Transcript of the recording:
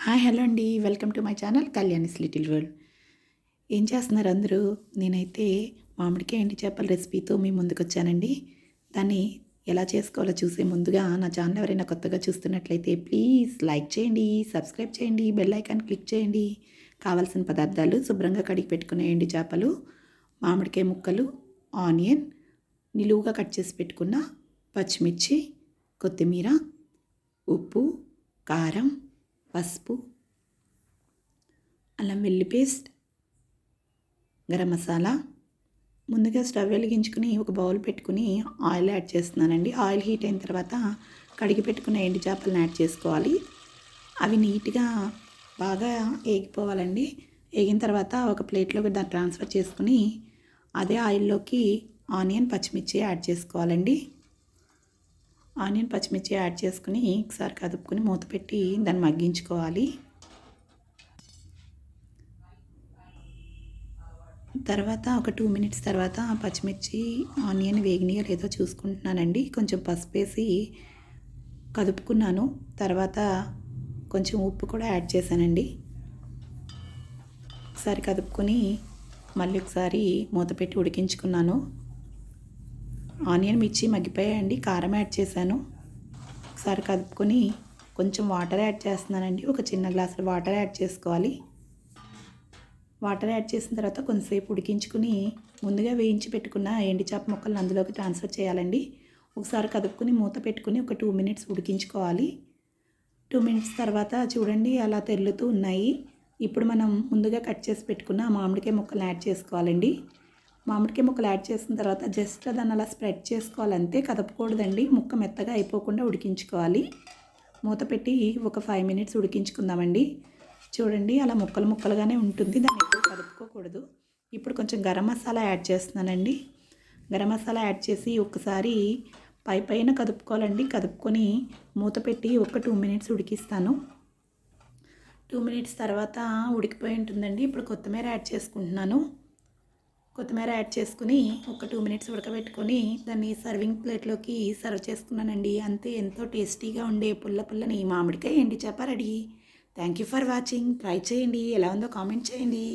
Hi hello అండి, welcome to my channel Kalyani's little world. ఏం చేస్తున్నారు అందరూ? నేనైతే మామిడికాయ ఎండి చేపల రెసిపీతో మీ ముందుకు వచ్చానండి. దాన్ని ఎలా చేసుకోవాలో చూసే ముందుగా నా ఛానల్ ఎవరైనా కొత్తగా చూస్తున్నట్లయితే ప్లీజ్ లైక్ చేయండి, సబ్స్క్రైబ్ చేయండి, బెల్ ఐకాన్ క్లిక్ చేయండి. కావాల్సిన పదార్థాలు: శుభ్రంగా కడిగి పెట్టుకునే ఎండి చేపలు, మామిడికాయ ముక్కలు, ఆనియన్, నిలువుగా కట్ చేసి పెట్టుకున్న పచ్చిమిర్చి, కొత్తిమీర, ఉప్పు, కారం, పసుపు, అల్లం వెల్లుల్లి పేస్ట్, గరం మసాలా. ముందుగా స్టవ్ వెలిగించుకుని ఒక బౌల్ పెట్టుకుని ఆయిల్ యాడ్ చేస్తున్నానండి. ఆయిల్ హీట్ అయిన తర్వాత కడిగి పెట్టుకున్న ఎండు చేపలను యాడ్ చేసుకోవాలి. అవి నీట్గా బాగా ఏగిపోవాలండి. ఏగిన తర్వాత ఒక ప్లేట్లోకి దాన్ని ట్రాన్స్ఫర్ చేసుకుని అదే ఆయిల్లోకి ఆనియన్, పచ్చిమిర్చి యాడ్ చేసుకోవాలండి. ఆనియన్, పచ్చిమిర్చి యాడ్ చేసుకుని ఒకసారి కదుపుకొని మూత పెట్టి దాన్ని మగ్గించుకోవాలి. తర్వాత ఒక 2 మినిట్స్ తర్వాత పచ్చిమిర్చి, ఆనియన్ వేగినాయో లేదో చూసుకుంటున్నానండి. కొంచెం పసుపు వేసి కదుపుకున్నాను. తర్వాత కొంచెం ఉప్పు కూడా యాడ్ చేశానండి. ఒకసారి కదుపుకొని మళ్ళీ ఒకసారి మూత పెట్టి ఉడికించుకున్నాను. ఆనియన్, మిర్చి మగ్గిపోయాయండి. కారం యాడ్ చేశాను. ఒకసారి కలుపుకొని కొంచెం వాటర్ యాడ్ చేస్తున్నానండి. ఒక చిన్న గ్లాసులో వాటర్ యాడ్ చేసుకోవాలి. వాటర్ యాడ్ చేసిన తర్వాత కొంతసేపు ఉడికించుకుని ముందుగా వేయించి పెట్టుకున్న ఎండి చేప ముక్కలను అందులోకి ట్రాన్స్ఫర్ చేయాలండి. ఒకసారి కదుపుకొని మూత పెట్టుకుని ఒక 2 మినిట్స్ ఉడికించుకోవాలి. 2 మినిట్స్ తర్వాత చూడండి అలా తెరులుతూ ఉన్నాయి. ఇప్పుడు మనం ముందుగా కట్ చేసి పెట్టుకున్న మామిడికాయ ముక్కలను యాడ్ చేసుకోవాలండి. మామిడికాయ ముక్కలు యాడ్ చేసిన తర్వాత జస్ట్ దాన్ని అలా స్ప్రెడ్ చేసుకోవాలి, అంతే, కదపకూడదండి. ముక్క మెత్తగా అయిపోకుండా ఉడికించుకోవాలి. మూత పెట్టి ఒక 5 మినిట్స్ ఉడికించుకుందామండి. చూడండి అలా ముక్కలు ముక్కలుగానే ఉంటుంది, దాన్ని ఎక్కువ కదుపుకోకూడదు. ఇప్పుడు కొంచెం గరం మసాలా యాడ్ చేస్తున్నానండి. గరం మసాలా యాడ్ చేసి ఒకసారి పైన కదుపుకోవాలండి. కదుపుకొని మూత పెట్టి ఒక 2 మినిట్స్ ఉడికిస్తాను. 2 మినిట్స్ తర్వాత ఉడికిపోయి ఉంటుందండి. ఇప్పుడు కొత్తిమీర యాడ్ చేసుకుంటున్నాను. కొత్తిమీర యాడ్ చేసుకుని ఒక 2 మినిట్స్ ఉడకబెట్టుకొని దాన్ని సర్వింగ్ ప్లేట్లోకి సర్వ్ చేసుకున్నానండి. అంతే, ఎంతో టేస్టీగా ఉండే పుల్లని మామిడికాయ ఎండి చేప ready. Thank you for watching. Try చేయండి, ఎలా ఉందో కామెంట్ చేయండి.